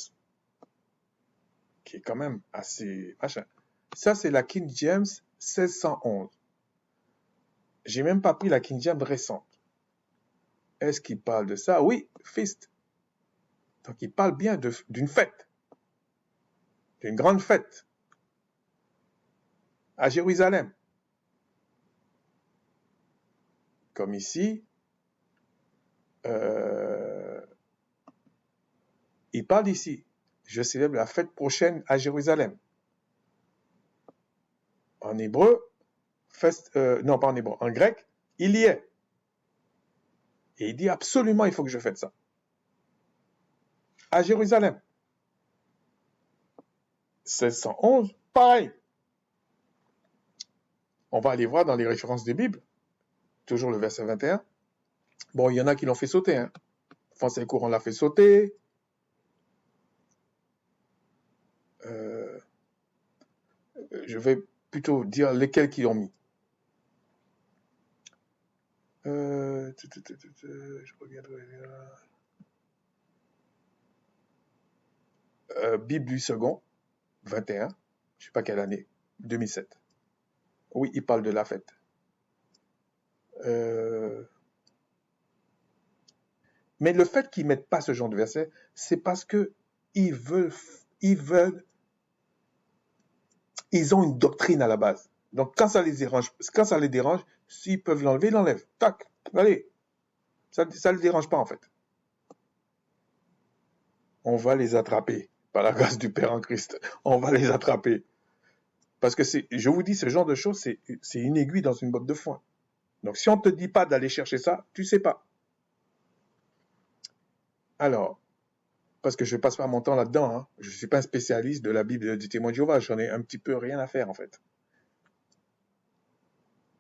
qui est quand même assez machin. Ça, c'est la King James 1611. J'ai même pas pris la King James récente. Est-ce qu'il parle de ça? Oui, feast. Donc, il parle bien d'une fête. D'une grande fête. À Jérusalem. Comme ici, il parle ici. Je célèbre la fête prochaine à Jérusalem. En hébreu, non pas en hébreu, en grec, il y est. Et il dit absolument, il faut que je fasse ça. À Jérusalem. 1611, pareil. On va aller voir dans les références des Bibles, toujours le verset 21. Bon, il y en a qui l'ont fait sauter. Hein. Français Courant l'a fait sauter. Je vais plutôt dire lesquels qui l'ont mis. Je reviendrai là. Bible du second, 21. Je ne sais pas quelle année. 2007. Oui, il parle de la fête. Mais le fait qu'ils ne mettent pas ce genre de verset, c'est parce que ils ont une doctrine à la base. Donc, quand ça les dérange, s'ils peuvent l'enlever, ils l'enlèvent. Tac, allez. Ça ne les dérange pas, en fait. On va les attraper, par la grâce du Père en Christ. On va les attraper. Parce que je vous dis, ce genre de choses, c'est une aiguille dans une botte de foin. Donc, si on ne te dit pas d'aller chercher ça, tu ne sais pas. Alors, parce que je ne passe pas mon temps là-dedans, hein. Je ne suis pas un spécialiste de la Bible du témoin de Jéhovah, j'en ai un petit peu rien à faire, en fait.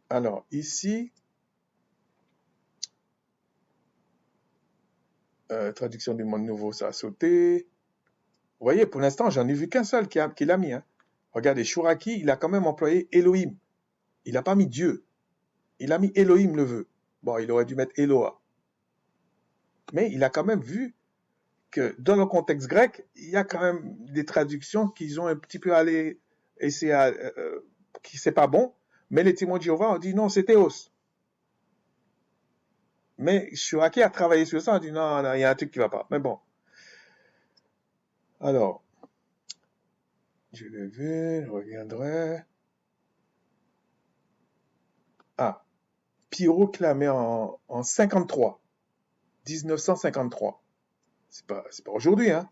Alors, ici, traduction du Monde Nouveau, ça a sauté. Vous voyez, pour l'instant, j'en ai vu qu'un seul qui l'a mis. Hein. Regardez, Chouraki, il a quand même employé Elohim. Il n'a pas mis Dieu. Il a mis Elohim le veut. Bon, il aurait dû mettre Eloah. Mais il a quand même vu que dans le contexte grec, il y a quand même des traductions qu'ils ont un petit peu allé essayer qui c'est pas bon. Mais les témoins de Jéhovah ont dit non, c'est Théos. Mais Chouraki a travaillé sur ça, a dit non, il y a un truc qui va pas. Mais bon. Alors, je l'ai vu, je reviendrai. Ah, Pirot clamait en 53, 1953. C'est pas aujourd'hui, hein.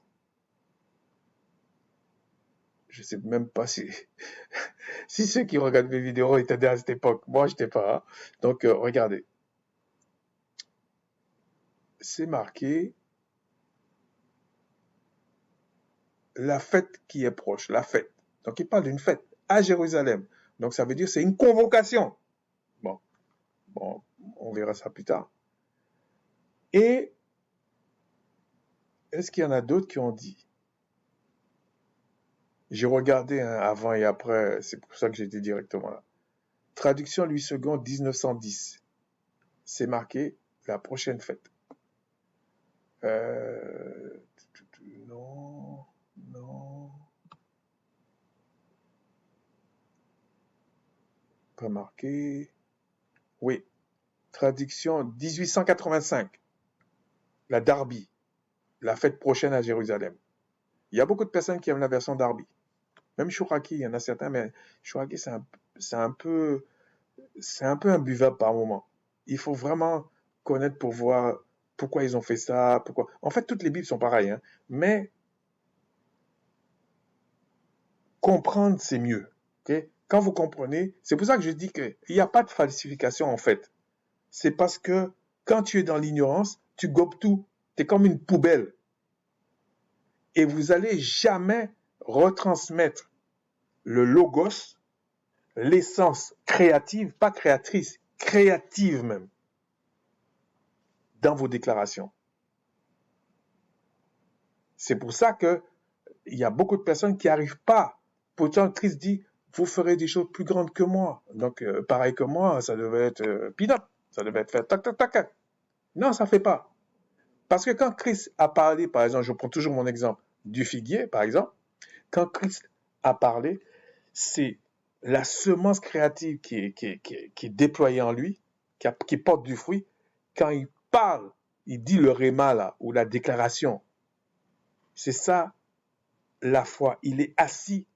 Je sais même pas si ceux qui regardent mes vidéos étaient nés à cette époque. Moi, je n'étais pas. Hein. Donc, regardez. C'est marqué la fête qui est proche, la fête. Donc, il parle d'une fête à Jérusalem. Donc, ça veut dire c'est une convocation. Bon, on verra ça plus tard. Et est-ce qu'il y en a d'autres qui ont dit? J'ai regardé hein, avant et après, c'est pour ça que j'étais directement là. Traduction Louis II, 1910. C'est marqué la prochaine fête. Non. Pas marqué. Oui. Traduction 1885. La Darby. La fête prochaine à Jérusalem. Il y a beaucoup de personnes qui aiment la version Darby. Même Chouraki, il y en a certains, mais Chouraki, c'est un peu imbuvable par moment. Il faut vraiment connaître pour voir pourquoi ils ont fait ça, pourquoi. En fait, toutes les Bibles sont pareilles, hein, mais comprendre, c'est mieux. Okay? Quand vous comprenez, c'est pour ça que je dis qu'il n'y a pas de falsification, en fait. C'est parce que quand tu es dans l'ignorance, tu gobes tout. Tu es comme une poubelle. Et vous n'allez jamais retransmettre le logos, l'essence créative, pas créatrice, créative même, dans vos déclarations. C'est pour ça qu'il y a beaucoup de personnes qui n'arrivent pas. Pourtant, Christ dit, vous ferez des choses plus grandes que moi. Donc, pareil que moi, ça devait être peanut. Ça devait être fait tac, tac, tac, tac. Non, ça ne fait pas. Parce que quand Christ a parlé, par exemple, je prends toujours mon exemple du figuier, par exemple, quand Christ a parlé, c'est la semence créative qui est déployée en lui, qui porte du fruit. Quand il parle, il dit le réma là, ou la déclaration. C'est ça, la foi. Il est assis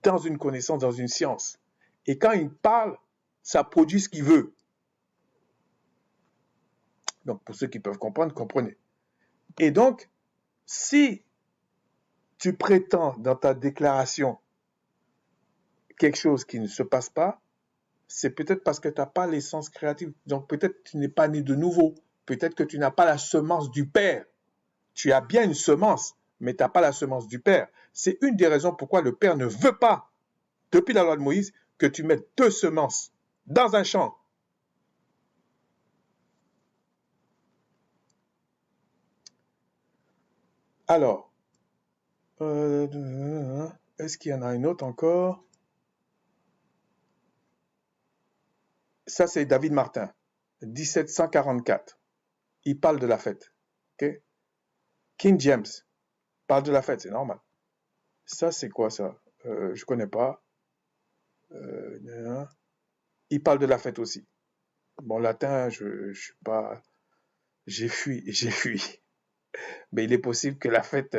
dans une connaissance, dans une science. Et quand il parle, ça produit ce qu'il veut. Donc, pour ceux qui peuvent comprendre, comprenez. Et donc, si tu prétends dans ta déclaration quelque chose qui ne se passe pas, c'est peut-être parce que tu n'as pas l'essence créative. Donc, peut-être que tu n'es pas né de nouveau. Peut-être que tu n'as pas la semence du Père. Tu as bien une semence, mais tu n'as pas la semence du Père. C'est une des raisons pourquoi le Père ne veut pas, depuis la loi de Moïse, que tu mettes 2 semences dans un champ. Alors, est-ce qu'il y en a une autre encore? Ça, c'est David Martin, 1744. Il parle de la fête. Okay? King James parle de la fête, c'est normal. Ça, c'est quoi ça? Je connais pas. Il parle de la fête aussi. Bon, latin, je suis pas... J'ai fui. Mais il est possible que la fête,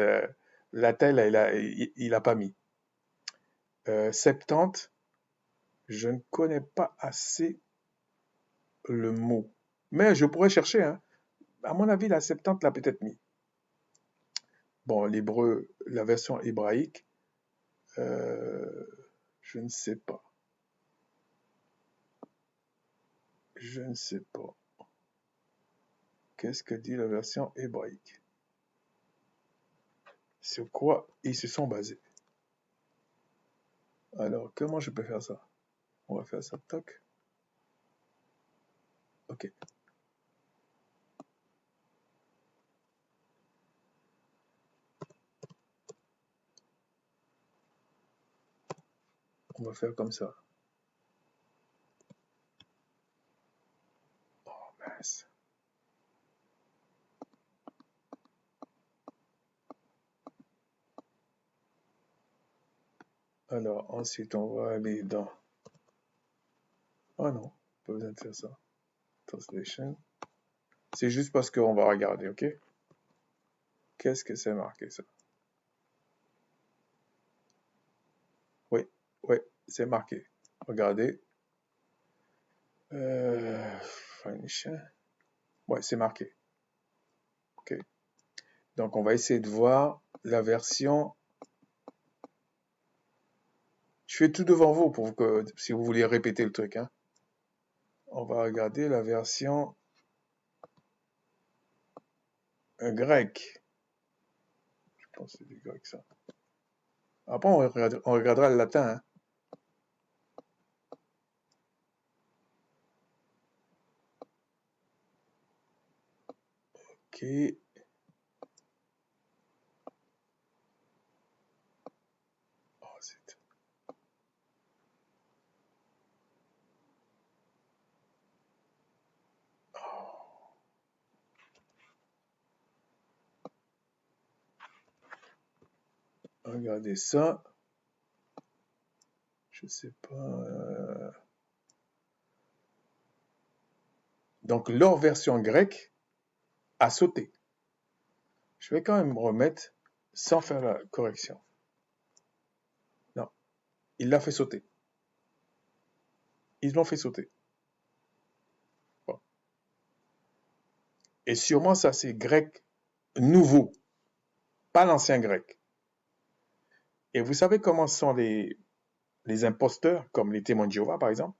latin, là, il a pas mis. 70, je ne connais pas assez le mot. Mais je pourrais chercher, hein. À mon avis, la 70 l'a peut-être mis. Bon, l'hébreu, la version hébraïque, je ne sais pas. Je ne sais pas. Qu'est-ce que dit la version hébraïque? Sur quoi ils se sont basés? Alors, comment je peux faire ça? On va faire ça, toc. Ok. On va faire comme ça. Oh, mince. Alors, ensuite, on va aller dans... Oh non, pas besoin de faire ça. Translation. C'est juste parce qu'on va regarder, ok? Qu'est-ce que c'est marqué, ça? Oui, c'est marqué. Regardez. Ouais, c'est marqué. Ok. Donc, on va essayer de voir la version... Je fais tout devant vous pour que, si vous voulez répéter le truc, hein. On va regarder la version grecque. Je pense que c'est du grec, ça. Après, on regardera le latin, hein. Ok. Oh, c'est... Regardez ça. Je sais pas. Donc, leur version grecque a sauté. Je vais quand même me remettre sans faire la correction. Non, il l'a fait sauter. Ils l'ont fait sauter. Bon. Et sûrement, ça, c'est grec nouveau, pas l'ancien grec. Et vous savez comment sont les imposteurs, comme les témoins de Jéhovah, par exemple?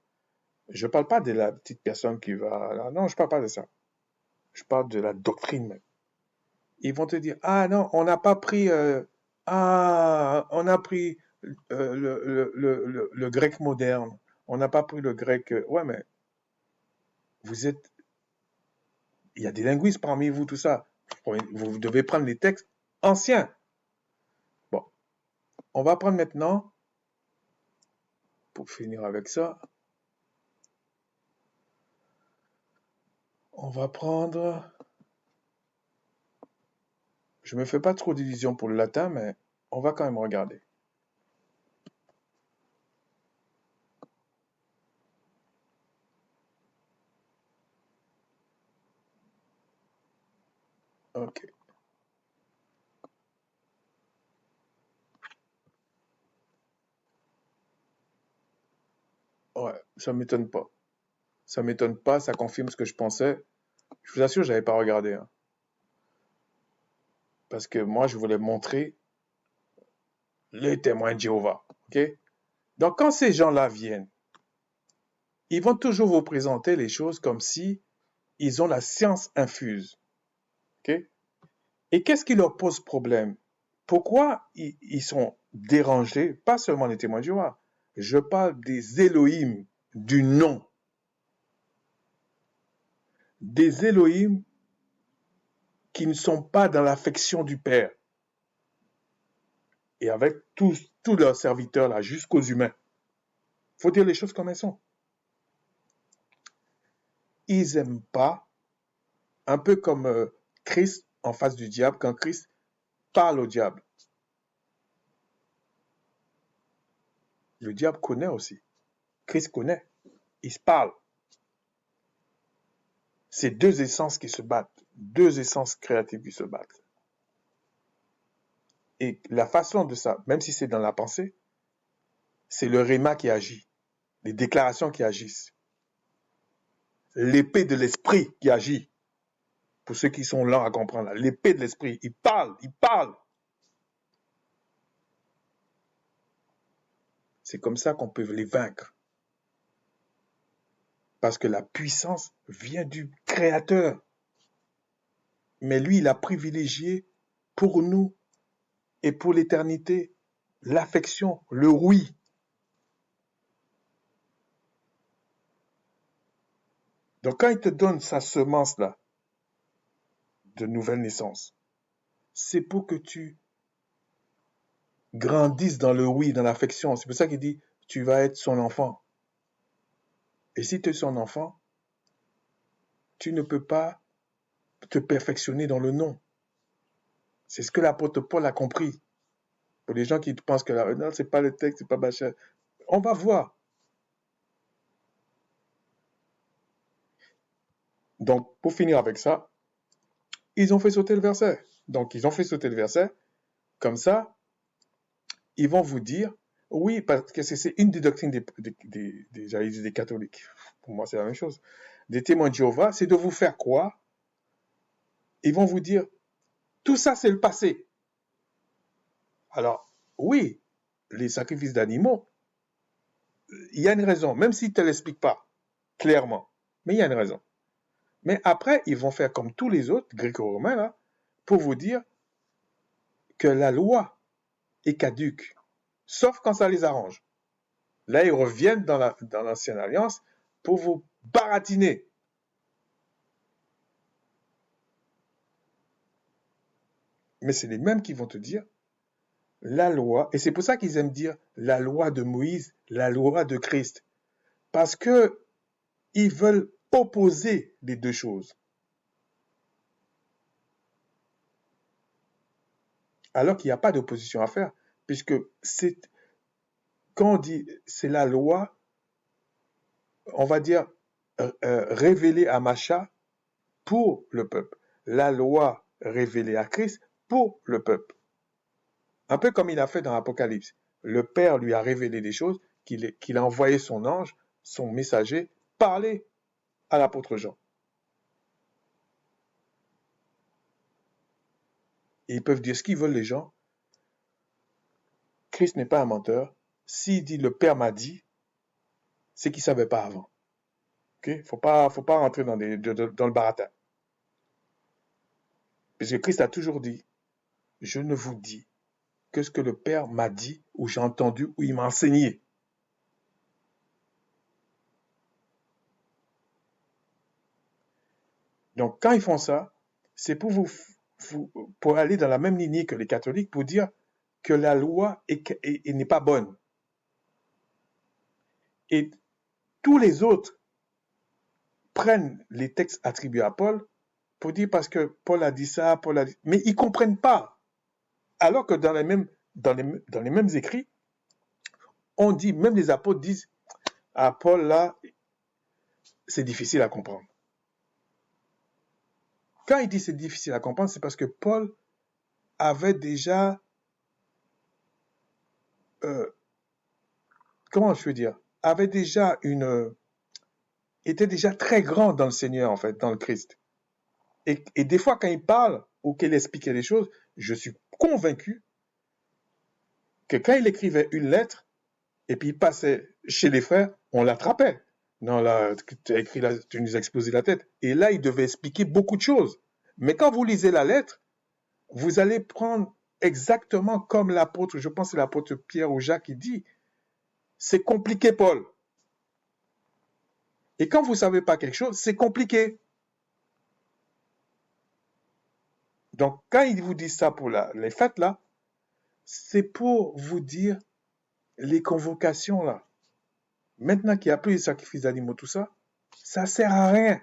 Je ne parle pas de la petite personne qui va... Non, je ne parle pas de ça. Je parle de la doctrine même. Ils vont te dire, ah non, on n'a pas pris... on a pris le grec moderne. On n'a pas pris le grec... ouais, mais vous êtes... Il y a des linguistes parmi vous, tout ça. Vous devez prendre les textes anciens. Bon, on va prendre maintenant, pour finir avec ça, on va prendre... Je ne me fais pas trop d'illusions pour le latin, mais on va quand même regarder. Ok. Ouais, ça ne m'étonne pas. Ça ne m'étonne pas, ça confirme ce que je pensais. Je vous assure, je n'avais pas regardé, hein. Parce que moi, je voulais montrer les témoins de Jéhovah. Ok? Donc, quand ces gens-là viennent, ils vont toujours vous présenter les choses comme si ils ont la science infuse. Ok? Et qu'est-ce qui leur pose problème? Pourquoi ils sont dérangés? Pas seulement les témoins de Jéhovah. Je parle des Elohim, du nom. des Elohim qui ne sont pas dans l'affection du Père. Et avec tous leurs serviteurs là, jusqu'aux humains. Il faut dire les choses comme elles sont. Ils n'aiment pas, un peu comme Christ en face du diable, quand Christ parle au diable. Le diable connaît aussi. Christ connaît. Il se parle. C'est deux essences qui se battent. Deux essences créatives qui se battent. Et la façon de ça, même si c'est dans la pensée, c'est le réma qui agit. Les déclarations qui agissent. L'épée de l'esprit qui agit. Pour ceux qui sont lents à comprendre, l'épée de l'esprit, il parle. C'est comme ça qu'on peut les vaincre. Parce que la puissance vient du Créateur. Mais lui, il a privilégié pour nous et pour l'éternité l'affection, le oui. Donc quand il te donne sa semence-là, de nouvelle naissance, c'est pour que tu grandisses dans le oui, dans l'affection. C'est pour ça qu'il dit, tu vas être son enfant. Et si tu es son enfant, tu ne peux pas te perfectionner dans le non. C'est ce que l'apôtre Paul a compris. Pour les gens qui pensent que non, c'est pas le texte, c'est pas machin. On va voir. Donc, pour finir avec ça, ils ont fait sauter le verset. Donc, ils ont fait sauter le verset. Comme ça, ils vont vous dire, oui, parce que c'est une des doctrines des catholiques. Pour moi, c'est la même chose. Des témoins de Jéhovah, c'est de vous faire croire. Ils vont vous dire, tout ça, c'est le passé. Alors, oui, les sacrifices d'animaux, il y a une raison, même s'ils ne te l'expliquent pas clairement. Mais il y a une raison. Mais après, ils vont faire comme tous les autres, gréco-romains, là, pour vous dire que la loi est caduque, sauf quand ça les arrange. Là, ils reviennent dans l'ancienne alliance pour vous baratiner. Mais c'est les mêmes qui vont te dire la loi, et c'est pour ça qu'ils aiment dire la loi de Moïse, la loi de Christ, parce que ils veulent opposer les deux choses. Alors qu'il n'y a pas d'opposition à faire, puisque quand on dit c'est la loi, on va dire révélée à Macha pour le peuple. La loi révélée à Christ pour le peuple. Un peu comme il a fait dans l'Apocalypse. Le Père lui a révélé des choses, qu'il a envoyé son ange, son messager, parler à l'apôtre Jean. Et ils peuvent dire ce qu'ils veulent les gens. Christ n'est pas un menteur. S'il dit le Père m'a dit, c'est qu'il ne savait pas avant. Okay? Faut pas rentrer dans le baratin. Puisque Christ a toujours dit, je ne vous dis que ce que le Père m'a dit, ou j'ai entendu, ou il m'a enseigné. Donc quand ils font ça, c'est pour pour aller dans la même lignée que les catholiques, pour dire que la loi n'est pas bonne. Et tous les autres prennent les textes attribués à Paul pour dire parce que Paul a dit ça, mais ils ne comprennent pas. Alors que dans les mêmes écrits, on dit, même les apôtres disent, à Paul là, c'est difficile à comprendre. Quand il dit c'est difficile à comprendre, c'est parce que Paul avait déjà, comment je veux dire, était déjà très grand dans le Seigneur, en fait, dans le Christ. Et des fois, quand il parle ou qu'il expliquait des choses, je suis convaincu que quand il écrivait une lettre, et puis il passait chez les frères, on l'attrapait. Non, là, tu as écrit là, tu nous as explosé la tête. Et là, il devait expliquer beaucoup de choses. Mais quand vous lisez la lettre, vous allez prendre exactement comme l'apôtre, je pense que c'est l'apôtre Pierre ou Jacques qui dit, c'est compliqué, Paul. Et quand vous ne savez pas quelque chose, c'est compliqué. Donc, quand il vous dit ça pour les fêtes, là, c'est pour vous dire les convocations, là. Maintenant qu'il n'y a plus les sacrifices d'animaux, tout ça, ça sert à rien.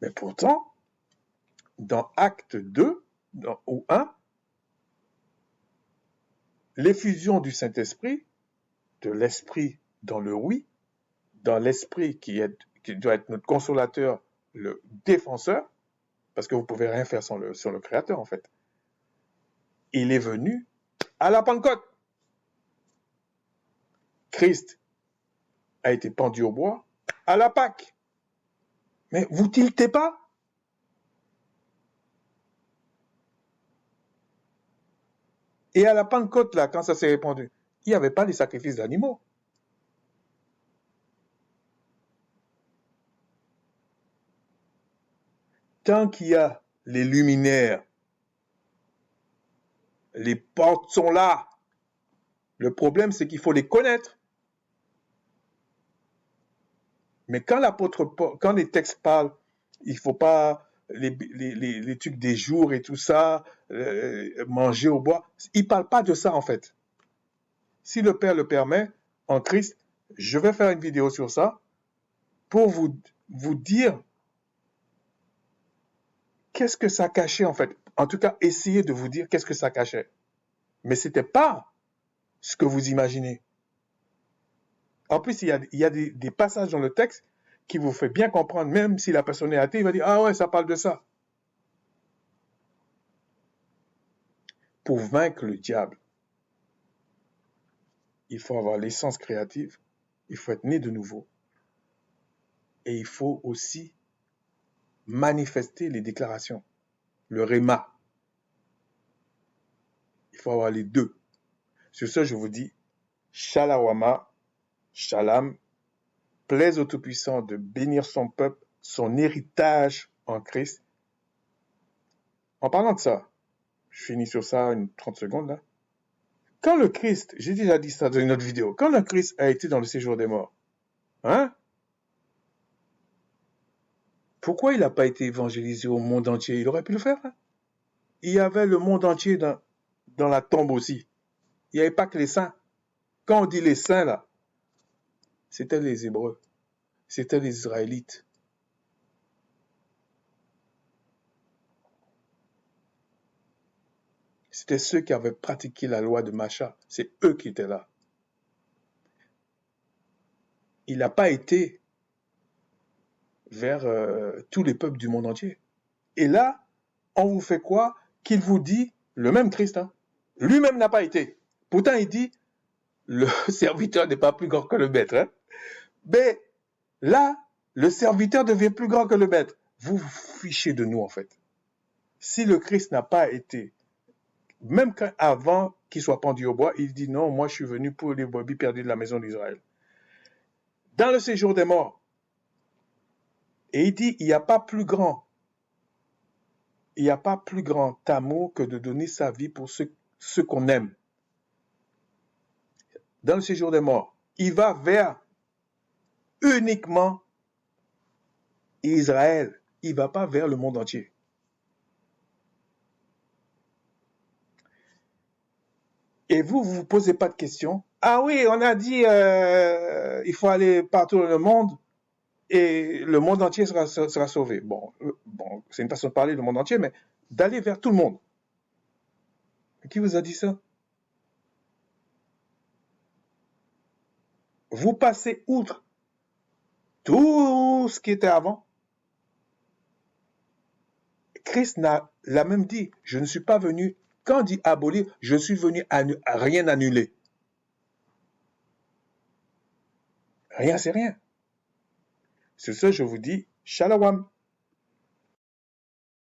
Mais pourtant, dans Acte 2, ou 1, l'effusion du Saint-Esprit, de l'Esprit dans le oui, dans l'Esprit qui doit être notre consolateur, le défenseur, parce que vous ne pouvez rien faire sans le Créateur, en fait. Il est venu à la Pentecôte. Christ a été pendu au bois à la Pâque. Mais vous tiltez pas? Et à la Pentecôte, là, quand ça s'est répandu, il n'y avait pas les sacrifices d'animaux. Tant qu'il y a les luminaires, les portes sont là. Le problème, c'est qu'il faut les connaître. Mais quand quand les textes parlent, il ne faut pas les trucs des jours et tout ça, manger au bois, ils ne parlent pas de ça en fait. Si le Père le permet, en Christ, je vais faire une vidéo sur ça pour vous dire qu'est-ce que ça cachait en fait. En tout cas, essayez de vous dire qu'est-ce que ça cachait. Mais ce n'était pas ce que vous imaginez. En plus, il y a des passages dans le texte qui vous fait bien comprendre, même si la personne est athée, il va dire « Ah ouais, ça parle de ça ». Pour vaincre le diable, il faut avoir l'essence créative, il faut être né de nouveau, et il faut aussi manifester les déclarations, le réma. Il faut avoir les deux. Sur ce, je vous dis, Shalawama, Shalom, plaise au Tout-Puissant de bénir son peuple, son héritage en Christ. En parlant de ça, je finis sur ça une 30 secondes là. Quand le Christ, j'ai déjà dit ça dans une autre vidéo, quand le Christ a été dans le séjour des morts, hein? Pourquoi il n'a pas été évangélisé au monde entier? Il aurait pu le faire. Hein? Il y avait le monde entier dans la tombe aussi. Il n'y avait pas que les saints. Quand on dit les saints là, c'était les Hébreux, c'était les Israélites. C'était ceux qui avaient pratiqué la loi de Macha. C'est eux qui étaient là. Il n'a pas été vers tous les peuples du monde entier. Et là, on vous fait quoi? Qu'il vous dit, le même Christ, hein, lui-même n'a pas été. Pourtant, il dit, le serviteur n'est pas plus grand que le maître. Hein. Mais là, le serviteur devient plus grand que le maître. Vous vous fichez de nous, en fait. Si le Christ n'a pas été, même avant qu'il soit pendu au bois, il dit non, moi je suis venu pour les brebis perdues de la maison d'Israël. Dans le séjour des morts, et il dit, il n'y a pas plus grand amour que de donner sa vie pour ceux qu'on aime. Dans le séjour des morts, il va vers uniquement Israël. Il ne va pas vers le monde entier. Et vous vous posez pas de questions. Ah oui, on a dit il faut aller partout dans le monde et le monde entier sera sauvé. Bon, c'est une façon de parler du monde entier, mais d'aller vers tout le monde. Qui vous a dit ça? Vous passez outre tout ce qui était avant. Christ l'a même dit, je ne suis pas venu, quand on dit abolir, je suis venu à rien annuler. Rien, c'est rien. Sur ce, je vous dis, Shalom.